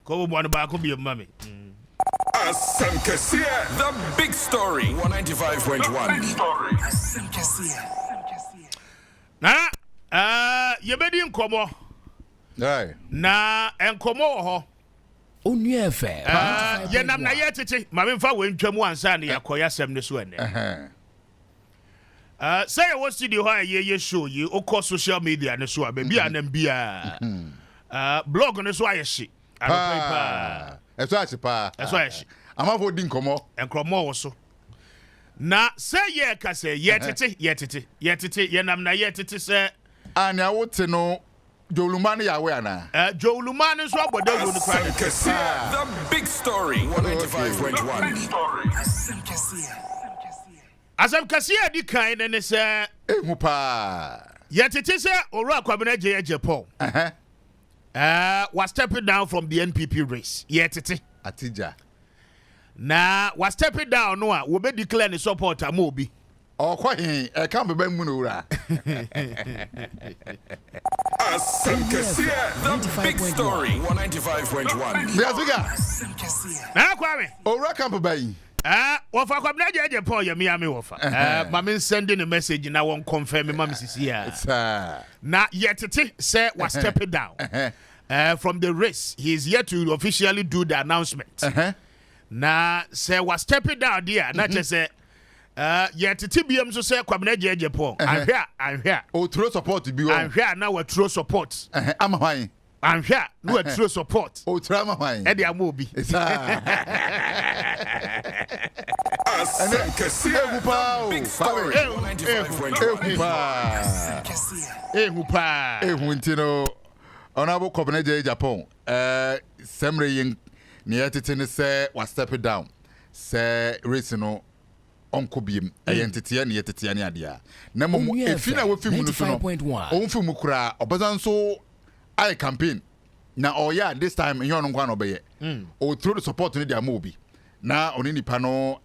Ko mo no ba ko bi mama. The big story 195.1. Na ye bedi nkomo. Aye. Na enkomo wo ho. Onua FM. Ye nam na ye tete ma me mfa wentwamu ansa na yakoya asem ne so ene. Say what studio ho ye show you o social media ne so a ba bia nam bia. Blog ne so ayehye. Eso achipa. Eso ayehye. Amafo di nkomo. Enkomo wo so. Na say ye ka say ye tete ye nam na ye tete say Anya wote no Jolumani yawe ana. Jolumani so aboda go no kwa. The big story 195.1. Asam Kasia di kan ne say Ehu pa. ye tete say Onua Kwabena Agyei Agyepong. Was stepping down from the NPP race. Ye tete. Atija. Na was stepping down no we be declare the support amobi. O kwa hin e kan bebe mu no wura. The big story 195.1. Biazuga. Na kwame. Owura kan bebe yin. Wofa Kwabena Agyei Agyepong ye me wofa. Ma me sending a message na won confirm me mam sisi ya. Na ye tete say was stepping down. From the race. He is yet to officially do the announcement. Na say was stepping down there. Na just say ye tete biam so say Kwabena Agyei Agyepong. Anhwea. O throw support bi wo. Anhwea na we throw support. Ama hwan. Anhwea na we throw support. O throw ama hwan. E dey amobi. Ehu pa. Ehu ntino. Honorable Kwabena Agyei Agyepong. Semre yin ne yetete ne say was step down. Say race no onko biem. Entete ne yetete ne ade a. Na mom efi na wofi mu no so no. Onfi mu kura obazan so I campaign. Na oya this time you no kwa no be ye. O through the support ne dia mobi. Na oni nipa no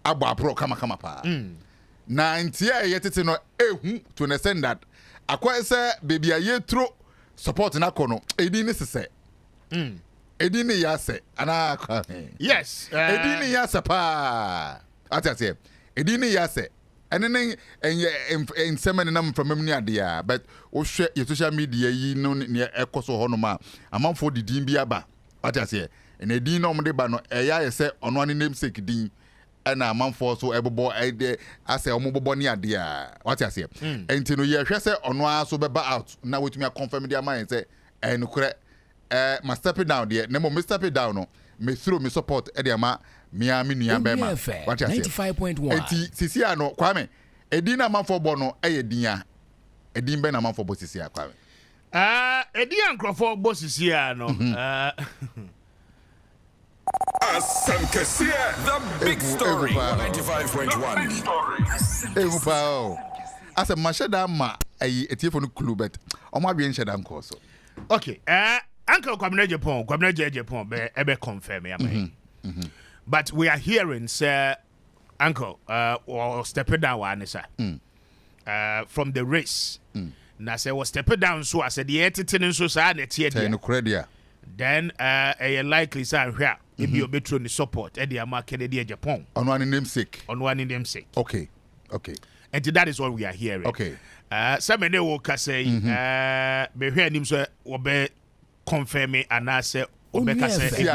abo apro kama pa. Na ntia yetete no ehu to the send that akwa say baby aye through support na kono edi ni sese. Edi ni yase ana kwa. Yes. Edi ni yase pa. Ati edi ni yase. Ene en semene nam from memu ni ade a but o hwe your social media yi no ne ekoso ho no ma amanfo didin bi aba. Ati ene din no mo de ba no eya ye se ono ani namesake din na amanfo so ebobo ede ase omobobo ni ade a. Ati enti no ye hwe se ono aso be ba out na wetumi confirm dia man se enukure ma step down there na mo me step down no me through me support e de ma Miami nua bema. What 95.1. Enti sisi ano Kwame edin na manfo bo no eye din a edin be na manfo bo sisi a Kwame. Edin ankrofo bo sisi a no. The big story 195.1. Ehu pa. Asa mashada ma ayi etiefo no clue bet. Omo abie nshada nko so. Okay. Uncle Kwabena Agyei Agyepong be confirm ya me. But we are hearing, sir, Uncle, or stepping down one, sir, from the race. Now, say, was stepping down, so I said, the editing society, then a likely, sir, here, if you're between the support, and the American Agyei Agyepong. On one namesake. Okay. And that is what we are hearing. Okay. Some of them will say, be hearing him, sir, or be confirming, and I say, Obeka say you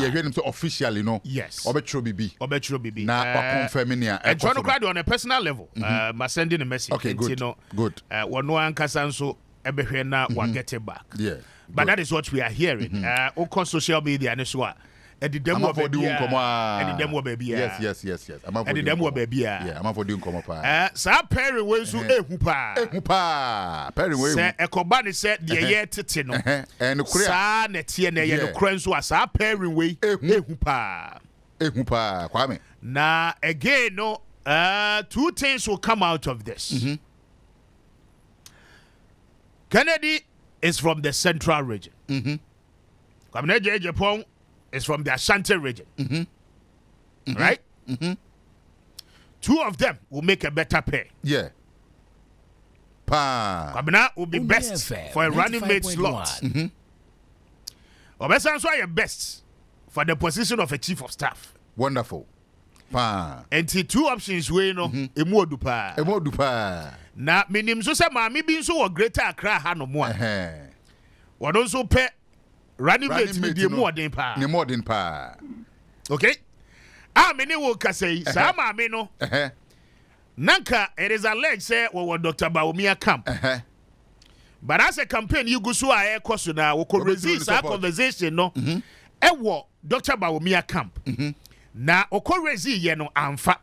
hear him so officially no. Yes. Obetro bibi. Na confirming ya. And John cried on a personal level. Ma sending a message. Okay, good. Good. Onua ankasa nso ebehwe na wa get it back. Yeah. But that is what we are hearing. On social media and so the demo baby. And the demo baby. Yes. And the demo baby. Yeah, I'm for doing come up. Sa Perry we so ehupa. Perry we. Say Ekobani said the year tete no. And sa na tie na ye no kran so sa Perry we ehupa. Kwame. Now again no two things will come out of this. Kennedy is from the central region. Kwabena Agyei Agyepong is from the Ashanti region. Right? Two of them will make a better pair. Yeah. Kwabena will be best for a running mate slot. Obesan so your best for the position of a chief of staff. Wonderful. Pa. And two options we no emu odupa. Emu odupa. Na minim so say maami bi nso wo Greater Accra ha no mo a. Wono nso pe running mate ni di mu odin pa. Ni mu odin pa. Okay? Many will say, Sama Mino. Nanka, it is alleged, say, or Dr. Baumia camp. But as a campaign, you go so I question, we could resist our conversation, no? Dr. Baumia camp. Now, Oko resist, you know, Amfa.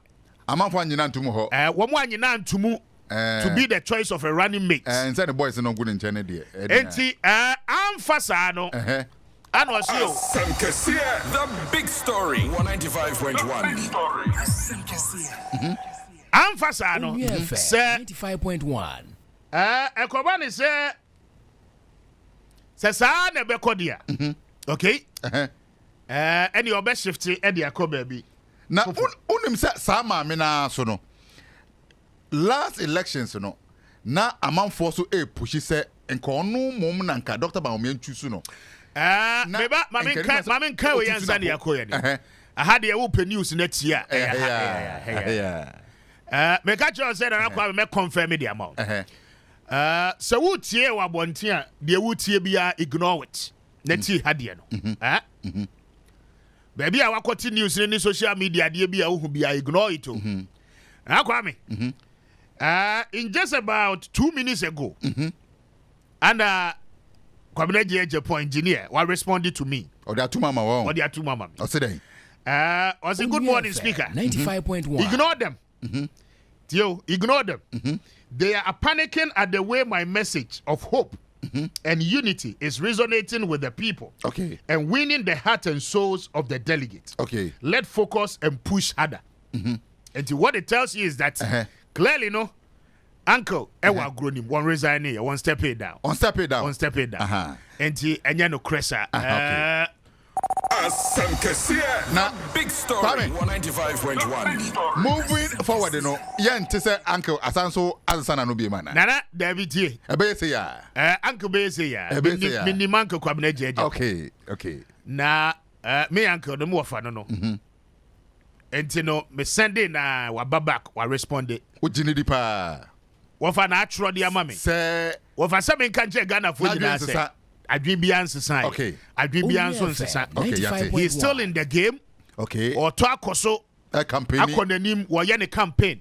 Amfa, you know, to mo. 1 year to move to be the choice of a running mate. And the boys are not good in China, dear. Amfa Sano. And was you. The big story. 195.1. Amfasano. Sir 95.1. Kwabena say sa na be kodia. Okay? Any obe shift e dia ko baby. Na unim say sa ma me na so no. Last elections no. Na amanfo so push say enko no mom na nka Dr. Baumia ntusu no. Meba mamin kai we yansa ne yakoye ne. Aha de wo pe news na tia. Me catch you say na kwa me confirm the amount. So wo tie wa bonten a de wo tie bia ignore it. Na tie ha de no. Baby a wakoti news ni social media de bia wo hu bia ignore it o. Akwa me. In just about 2 minutes ago. And Kwabena Agyei Agyepong engineer what responded to me. Or there are two mama. Or there are two mama. I said was a good morning speaker. 95.1. Ignore them. Ignore them. They are panicking at the way my message of hope and unity is resonating with the people. Okay. And winning the heart and souls of the delegates. Okay. Let's focus and push harder. And what it tells you is that clearly, no, Uncle, Ewa Gronim, one resign here, one step it down. One step it down. One step it down. And you know, Cressa. Now, big story. 195.1. Moving forward, you know, yen to say Uncle Asanso Azana no be man. Nana, David T. A base ya. Uncle Besia. Mini Manco Kwabena Agyei Agyepong. Okay. Na me uncle the more fun no. And you know, me sending wa babak wa responded. Ujini di pa. Wafa na atro dia mame. Say wafa se me kan che Ghana fo nyina se. Adwin bia nsesa. Okay. Adwin bia nso nsesa. Okay, he is still in the game. Okay. Or to akoso a campaign. Akonanim wo ye ne campaign.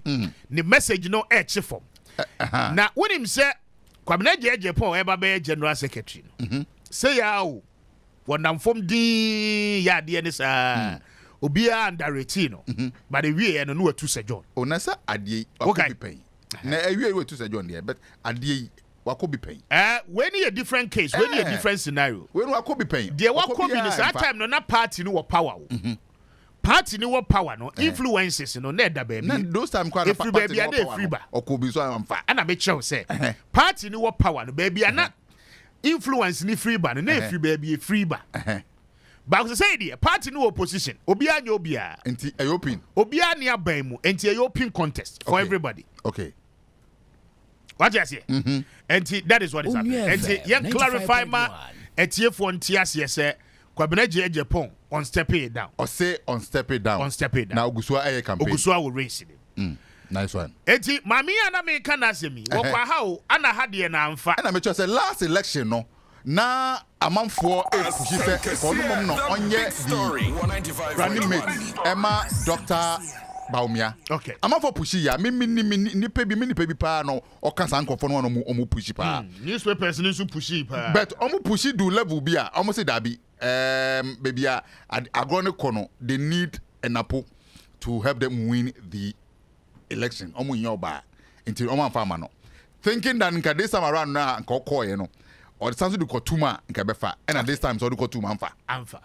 The message no e che form. Na wonim se Kwabena Agyei Agyepong eba be general secretary. Say ya o wonam fom din ya de ne sa. Obia underrated no. But the way no atu Sir John. Onasa adie wakobi pen. Na ewie we atu Sir John there, but adie wakobi pen. When a different case, when a different scenario. When wakobi pen. There wakobi is that time no na party no power. Party no power no influences no na da baby. Na those time kwa na party no free ba. Okobi so amfa. Ana be chew say party no power no baby ana influence ni free ba no na free baby free ba. But say the party no opposition. Obia nya obia. Enti ayopin. Obia ni aban mu. Enti ayopin contest for everybody. Okay. What you say? Enti that is what is happening. Enti yen clarify ma etiefo ntiase say Kwabena Agyei Agyepong on step it down. Or say on step it down. On step it down. Now Ogusua aye campaign. Ogusua will race it. Nice one. Enti mami ana me kan asemi. Wo kwa ha o ana ha de na amfa. Ana me say last election no. Na amanfo efushi se kono mom no onye the running mate Emma Dr. Baumia. Okay. Amanfo pushi ya ni pebi pa no oka san kofo no omo pushi pa. Newspapers ni so pushi pa. But omo pushi do level bi a omo say dabi baby a agro ne kono they need an apple to help them win the election. Omo yin oba until omo amfa no. Thinking that nka this time around na nka okoye no. Or the chance to do kotuma nke befa and at this time so do kotuma amfa.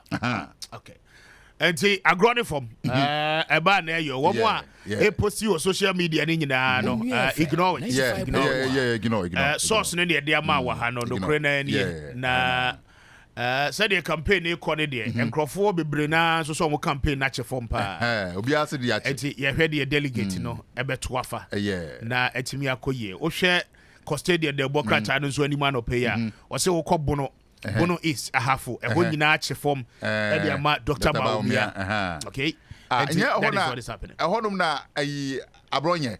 Okay. And see agrone from eba na yo wo mo a e post you on social media ni nyina no ignore it. Ignore. Source no de ama wa ha no do kre na ni na said the campaign e kɔ ne de enkrofo bebre na so mo campaign na che form pa. Obi ase de ache. Enti ye hwe de delegate no ebeto afa. Na etimi akoye. Wo hwe custodian the Bokrata no so anima no pay ya o se wo kobo no Bono East ahafo ehɔ nyinaa che form e dey ama Dr. Baumia. Okay. That is what is happening. Ehonum na ayi abronye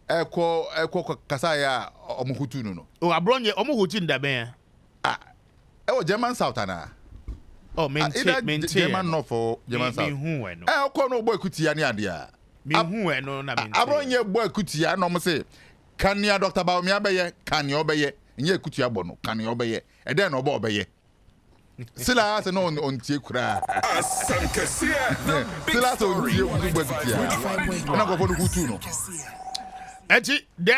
ekɔ kasaya omuhutu no. Oh, abronye omuhutu ndabe. Ewo German South ana. Oh, maintain German North for German South. Ekɔ no boy kutia ne ade a. Me hu e no na maintain. Abronye boy kutia no mo say kania Dr. Baumia beye kania obeye. Nye kutia bɔ no kania obeye. E den no obeye. Sila se no on tie kura. Sila so on tie kuba kutia. Na go for no kutu no. Eti de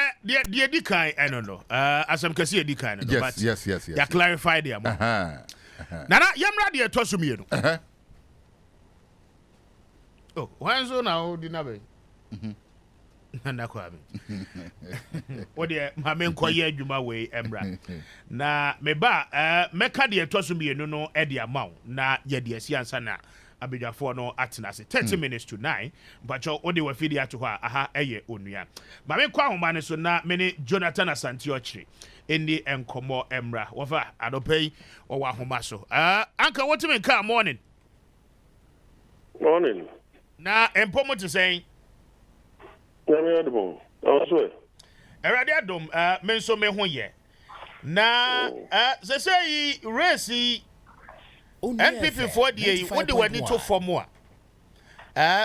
di kan eno no. Asam kase di kan no, but yes. Ya clarify there mo. Nana yamra de to so mienu. Oh, why so now di na be? Nana kwa me. Ode ma me nkoye adwuma we emra. Na me ba meka de to so mienu no e de amaw na ye de asi ansa na abedwafo no atena se 30 minutes to 9 but ode wa fidi ato ha aha eye onua. Ma me kwa homa ne so na me ne Jonathan Asante Ochire eni enkomo emra. Wofa adopei wo wa homa so. Anka what me ka morning. Morning. Na empomo to say Kwabena Agyepong. Also. Erade adom me nso me ho ye. Na se say race NPP for the what the one to form more.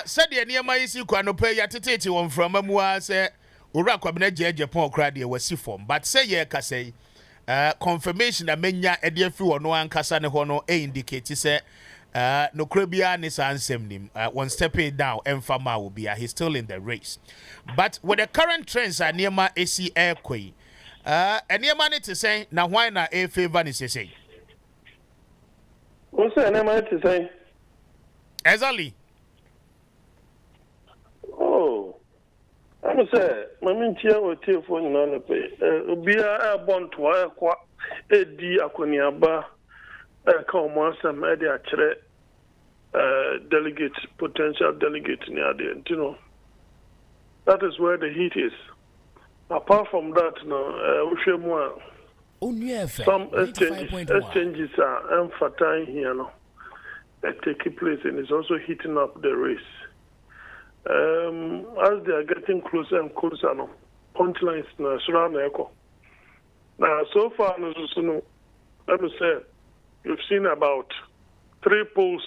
Said the near my isi kwa no pay ya tete won from amua say ora Kwabena Agyei Agyepong kra de wasi form but say ye ka say confirmation na menya e de fi wono ankasa ne ho no e indicate say no krabia ni sansem nim one stepping down emfama will be he's still in the race but with the current trends are near my AC air quay and near money to say now why na a favor ni say What's the name to say? Exactly. Oh, I'm say, my mintia or telephone on the pay. Be a bond to a qua a D Akoniaba, a common some media delegate, potential delegate near the, you know. That is where the heat is. Apart from that, no, we should more. Some exchanges are emphasizing here now. Taking place and it's also heating up the race. As they are getting closer and closer now, punchlines now surround echo. Now so far, let me say, you've seen about three polls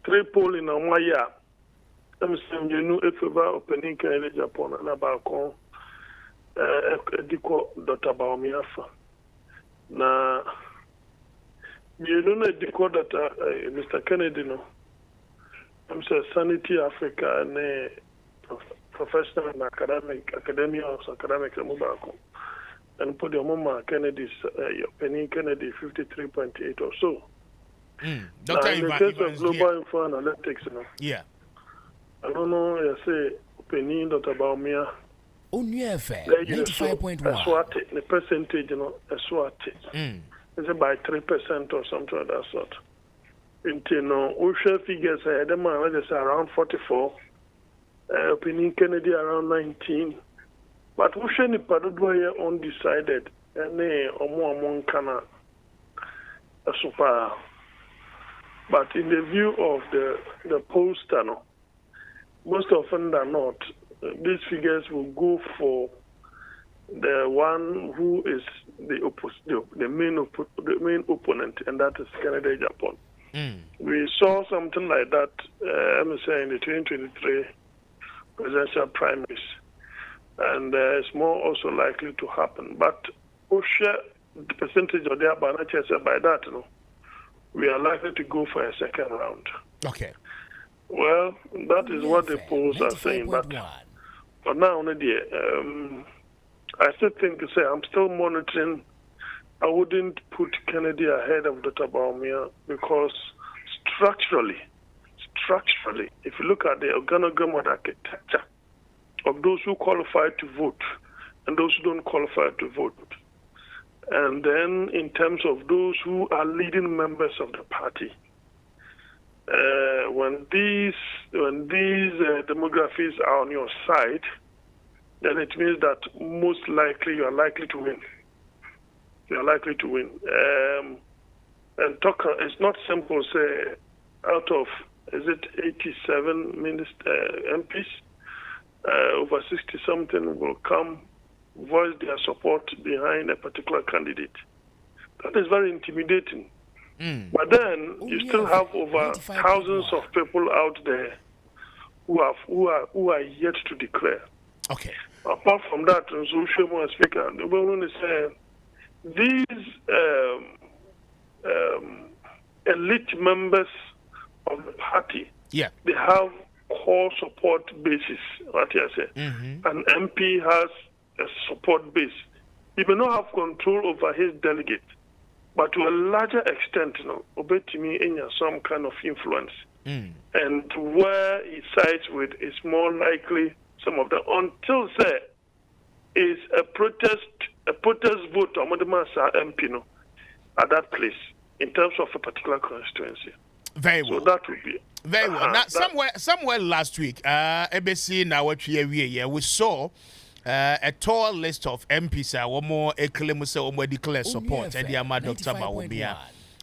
in a 1 year. Let me say, you know, if we were opening Japan and about Dr. Baumia. Na you know the code that Mr. Kennedy no I'm saying Sanity Africa and professional and academic mobile and put your mama Kennedy's Penny Kennedy 53.8 or so. Dr. In the case of global info analytics, you know. Yeah. I don't know, I say Penny Dr. Baumia. Onua FM 95.1. The percentage, you know, a SWAT. It's about 3% or something of that sort. You know, we share figures. The man is around 44. Opinion Kennedy around 19. But we share the Padua undecided. And among kana a super. But in the view of the pollster, no, most often than not, these figures will go for the one who is the main opponent, and that is Kwabena Agyei Agyepong. We saw something like that, I'm saying, in the 2023 presidential primaries, and it's more also likely to happen. But we share the percentage of their by that, you know, we are likely to go for a second round. Okay. Well, that is what the polls are saying, but for now, I still think to say I'm still monitoring. I wouldn't put Kennedy ahead of Dr. Baumia because structurally, if you look at the organogram of architecture of those who qualify to vote and those who don't qualify to vote, and then in terms of those who are leading members of the party, when these demographics are on your side, then it means that most likely you are likely to win. You are likely to win. and talk. It's not simple. Say, out of is it 87 MPs, over 60 something will come voice their support behind a particular candidate. That is very intimidating. But then you still have over thousands of people out there who are yet to declare. Okay. Apart from that, Speaker, the woman is saying these elite members of the party, they have core support bases. What you say? An MP has a support base. He may not have control over his delegate, but to a larger extent, Obetimi in some kind of influence. And where he sides with is more likely some of them. Until say is a protest vote on Masa MP at that place in terms of a particular constituency. Very well. So that would be very well. Now, somewhere last week, ABC now we saw a tall list of MPs one more declare support and the Dr. Bawumia.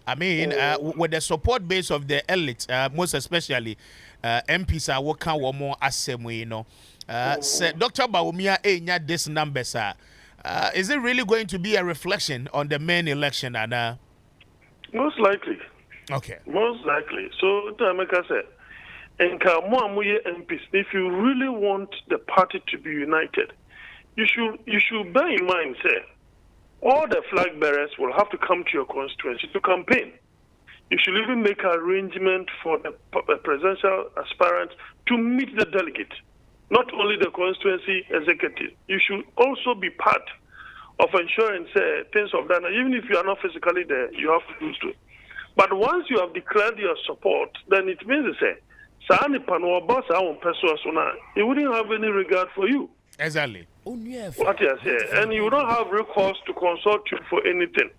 I mean, with the support base of the elite, most especially MPs are working one more assembly, Dr. Bawumia this number, sir. Is it really going to be a reflection on the main election? Most likely. Okay. Most likely. So, Tameka said, MPs, if you really want the party to be united, you should bear in mind, say, all the flag bearers will have to come to your constituency to campaign. You should even make an arrangement for the presidential aspirants to meet the delegate, not only the constituency executive. You should also be part of ensuring, say, things of that. Even if you are not physically there, you have to do so. But once you have declared your support, then it means, say, he wouldn't have any regard for you. Exactly. What you say, and you don't have recourse to consult you for anything.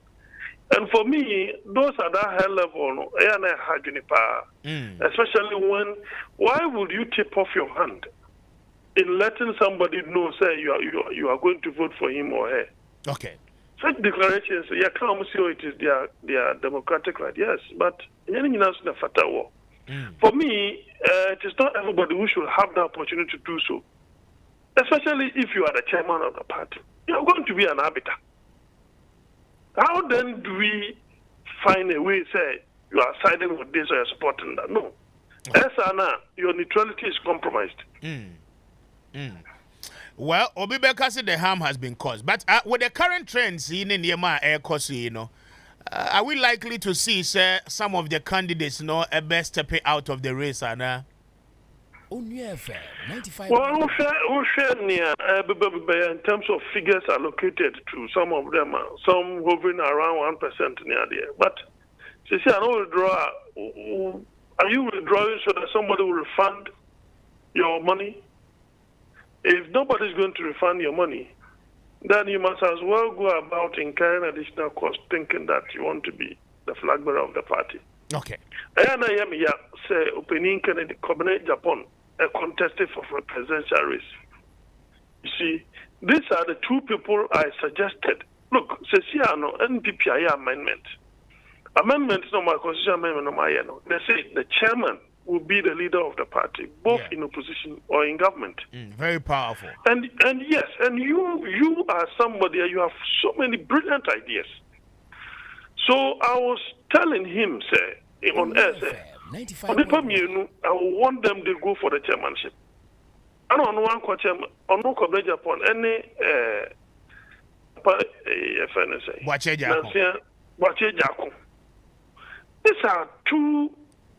And for me, those at that high level, especially why would you tip off your hand in letting somebody know, say, you are going to vote for him or her? Okay. Such declarations, it is their democratic right, yes, but for me, it is not everybody who should have the opportunity to do so. Especially if you are the chairman of the party. You are going to be an arbiter. How then do we find a way, say, you are siding with this or you are supporting that? No. Your neutrality is compromised. Well, Obibeka said the harm has been caused. But with the current trends in Yema Air Kosi, are we likely to see, some of the candidates, best stepping out of the race, Anna? Onua FM 95. Well, we'll share in terms of figures allocated to some of them, some hovering around 1% near there. But see, I know withdraw. Are you withdrawing so that somebody will refund your money? If nobody's going to refund your money, then you must as well go about incurring additional cost, thinking that you want to be the flag bearer of the party. Okay. And I am here, say, opening Kennedy, Kwabena Agyei Agyepong, a contestant for a presidential race. You see, these are the two people I suggested. Look, Sesiano, NPP amendment. Amendment is not my constitutional amendment, no my. They say the chairman will be the leader of the party, both in opposition or in government. Very powerful. And yes, and you are somebody, you have so many brilliant ideas. So I was telling him, say, on air, say, I want them to go for the chairmanship. I don't know one chairman, Onua Kwabena Agyepong any FNSA. These are two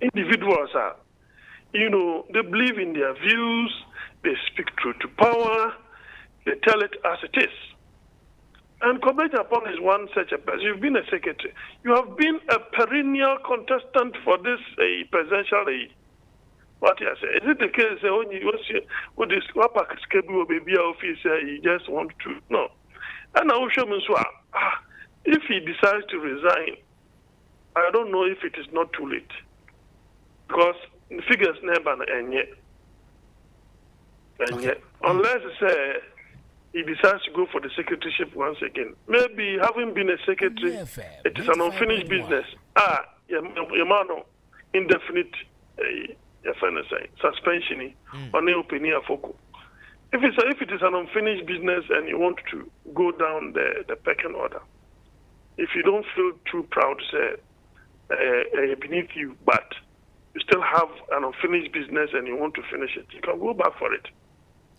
individuals. They believe in their views, they speak truth to power, they tell it as it is. And Kwabena Agyepong is one such a person. You've been a secretary. You have been a perennial contestant for this presidential. What you say? Is it the case when you with this baby office, you just want to? No. And I will show him if he decides to resign, I don't know if it is not too late. Because the figures never and yet. Unless he decides to go for the secretaryship once again. Maybe having been a secretary, it is an unfinished business. Yamano, indefinite suspension on the opinion of Foko. If it is an unfinished business and you want to go down the pecking order, if you don't feel too proud to say beneath you, but you still have an unfinished business and you want to finish it, you can go back for it.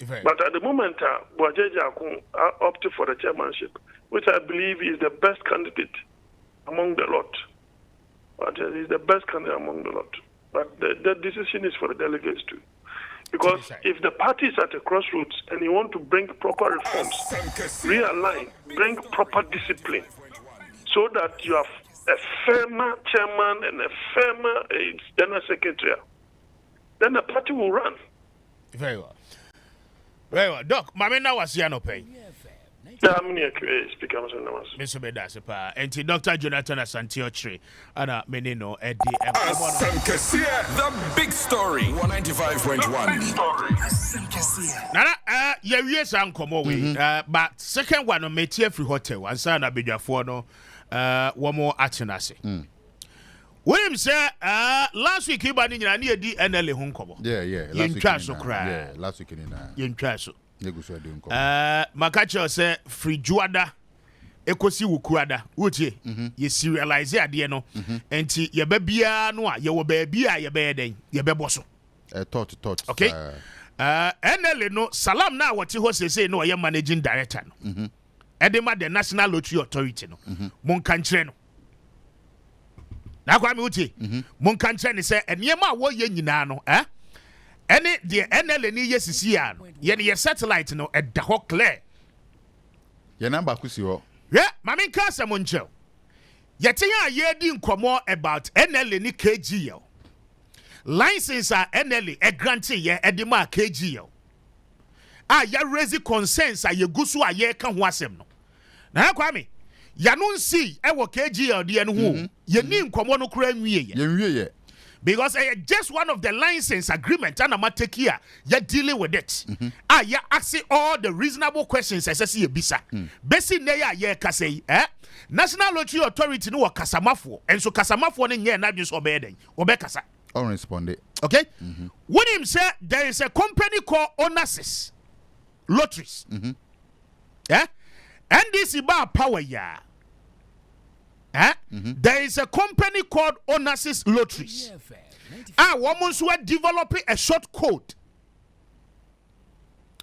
But at the moment, Agyei Agyepong opted for the chairmanship, which I believe is the best candidate among the lot. But he's the best candidate among the lot. But the decision is for the delegates too. Because if the party is at a crossroads and you want to bring proper reforms, realign, bring proper discipline, so that you have a firmer chairman and a firmer general secretary, then the party will run. Very well. Very well. Doc, Mamena was here no pay. Mr. Bedasipa, and Dr. Jonathan Asantiotre, Anna Menino, Eddie, the big story, 195.1. Nana, yes, Uncle Moe, but second one on Métier Free Hotel, and Sana Bijafono, one more Achenasi. William said, last week he banned in a near D and L. Hunkobo. Yeah. Last week in Trasso. Makacho say free juada ekosi wukurada wotie ye serialize ade no enti ye ba bia no a ye wo ba bia ye ba den ye be boso tot okay NL no salam na wote ho sese no ye managing director no edema the National Lottery Authority no mon kanchre no na kwa mi wotie mon kanchre ne se enema wo ye nyina no any the NL ni yesisi ya no ye satellite no edda ho clear ye number kusi ho yeah mami nka asem nche yete ya ye di nkomo about NL ni KGL license a NL grant ye edima KGL ya raise concerns ye gusu a ye ka ho asem no na kwa mi ya no nsi e wo KGL de no ho ye ni nkomo no kura nwie ye because just one of the license agreement and I'm take here, you're dealing with it. You're asking all the reasonable questions as I see a bisa. Basic neya ye kase, National Lottery Authority no kasamafo, and so kasamafo ne ye na just obey kasa. I'll respond it. Okay? When him say there is a company called Onassis Lotteries. NDC bar power ya. There is a company called Onassis Lotteries. Women who are developing a short code.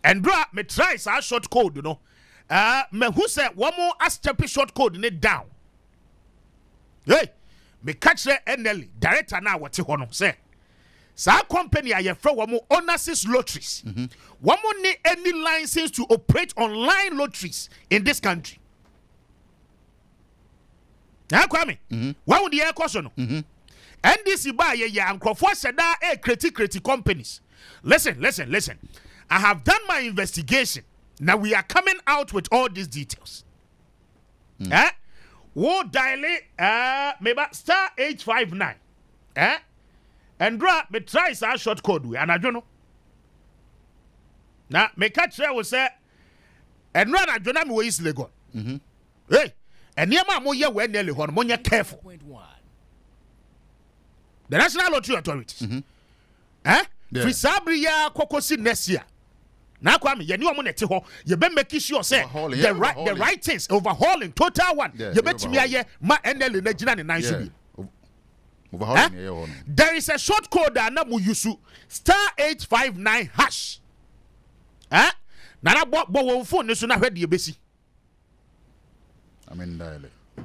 And bro, me try a short code, you know. Me who said one more a step short code in it down. Hey, me catch the NL director now what you want to say. Sa company I from one more Onassis Lotteries. One more need any license to operate online lotteries in this country. Now, Kwame, what would the air question? NDC buy ya and Crawford said that critic companies. Listen. I have done my investigation. Now we are coming out with all these details. Wo dial maybe star 859. And drop me try our short code we and I don't know. Now me catch will say and run I don't know where is Lego. Hey. And yama mo ye we nearly hon mo careful. The National Lottery Authorities. Free sabri ya kokosi next year. Na kwame ye ni omo nete ho ye be make sure say the right things overhauling total one ye betimi aye ma NL na gina ne nan so bi. There is a short code that na mo use star 859 hash. Na na bo wo phone ne so na hwe de besi.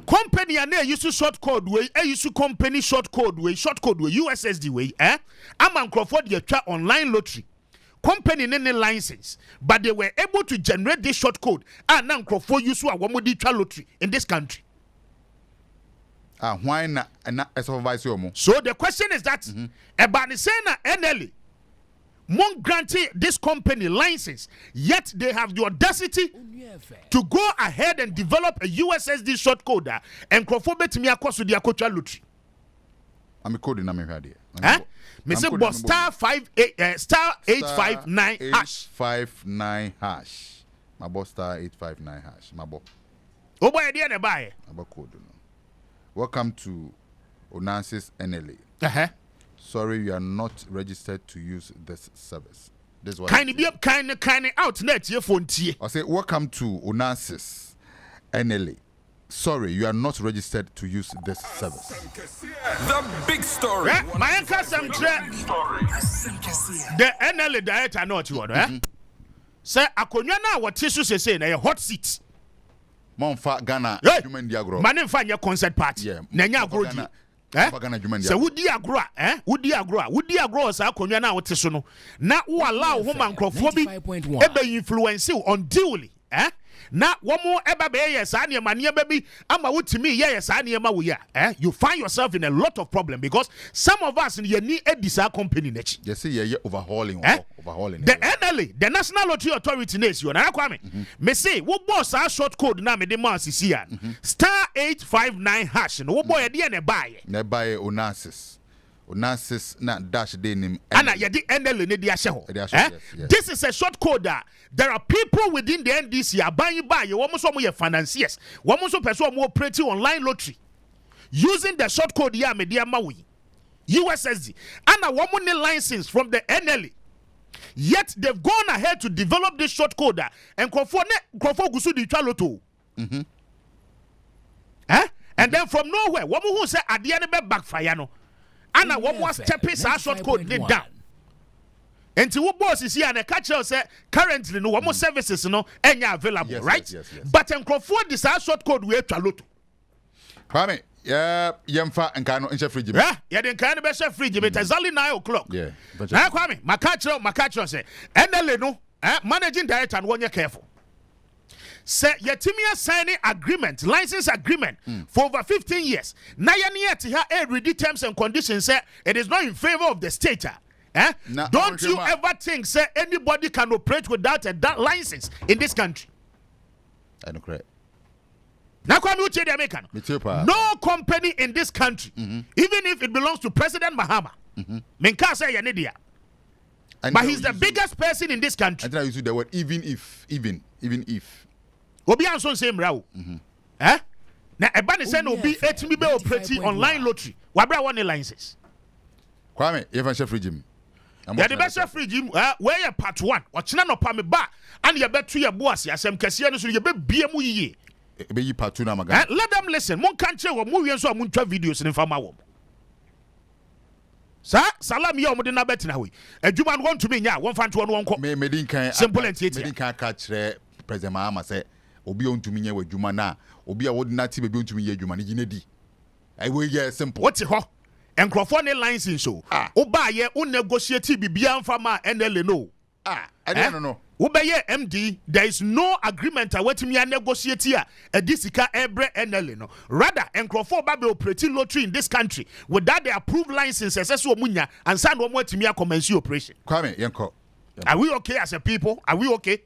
Company and use short code way, use company short code way, USSD way, I'm Crawford ye try online lottery. Company any license, but they were able to generate this short code and now Crawford use a one lottery in this country. Why not supervise you? So the question is that about the same NLE won't grant this company license, yet they have the audacity to go ahead and develop a USSD short coder and conform to me across to the Akocha lottery. I'm a code in America. Mr. Star 859 hash. 859 hash. Mabo star 859 hash. Mabo. Oh boy, dear ne buy. Mabo code no. Welcome to Onassis NLA. Uh-huh. Sorry, you are not registered to use this service. This one. Kind be up, kind out net your phone tea. I say welcome to Onassis NLA. Sorry, you are not registered to use this service. The big story. My uncle some the NLA director not you eh? Say akonya na what tissue say na hot seat. Monfa Ghana human diagro. Man fa your concert party. Yeah. Na nya agro di. So wudi agro wudi agro sa akonya na what tissue no. Na wo allow ho man crofo bi ebe influence unduly na womo eba be yes ani ma ne eba bi ama wutimi yes ani ma wo ya you find yourself in a lot of problem because some of us in ni edisa company nechi you see you overhauling overhauling the NLA the National Lottery Authority name you na kwame me say wo boss a short code na me de man sisi ya star 859 hash no wo boy de na buy Onassis na dash de nim ana ye de NLA ne de ahye ho this is a short code there are people within the NDC aban buy wo mo so mo ye financiers wo mo so person mo operate online lottery using the short code ya me de ma we USSD ana wo mo ne license from the NLA yet they've gone ahead to develop this short code and crofo gusu di twa lotto and then from nowhere wo mo hu say ade ne be backfire no ana one more step is a short code down. And to what boss is here and a catcher say currently no one more services no any available, right? Yes. But in Crawford this short code we have to look. Kwame, yemfa and kano in fridge. Yeah, then kind of best fridge, but it's only 9 o'clock. Yeah. Now Kwame, my catcher say, NLA no, managing director and 1 year careful. Say Yetimia signing agreement, license agreement for over 15 years. Now yet read terms and conditions say it is not in favor of the state. Don't you ever think say anybody can operate without that license in this country? I know correct. Now no company in this country, even if it belongs to President Mahama, Menka say Yanidia. But he's the biggest person in this country. I think I use the word even if. Obi anso same raw. Na eba ne say no be etimi be operate online lottery. Wabra one licenses. Kwame, you have fridge him. Ya the best fridge him where part 1. Ochina no pa me ba and you betu ya boas ya asem kese no so you be bia mu yiye. Be yi part 2 na maga. Let them listen. Mon kan che wo mu wi so mu ntwa videos ne fama wo. Sa salam ya omo de na betina we. Adwuma no won to me nya won fa nto no won ko. Me medin kan simple and tietia. Medin kan ka kire President Mahama say obi ontumi nye wadwuma na obi a wodinati be ontumi ye adwuma ne gine di I will get simple what ho enkrofo ne license so oba ye un negotiate bibia mfa ma NLA no I don't know Ubeye MD, there is no agreement awetimi a negotiate a disika ebre NLA no. Rather, enkrofo ba be operating lottery in this country without the approved license so munya and sand one wetimi a commence operation. Kwame, yenko. Are we okay as a people? Are we okay?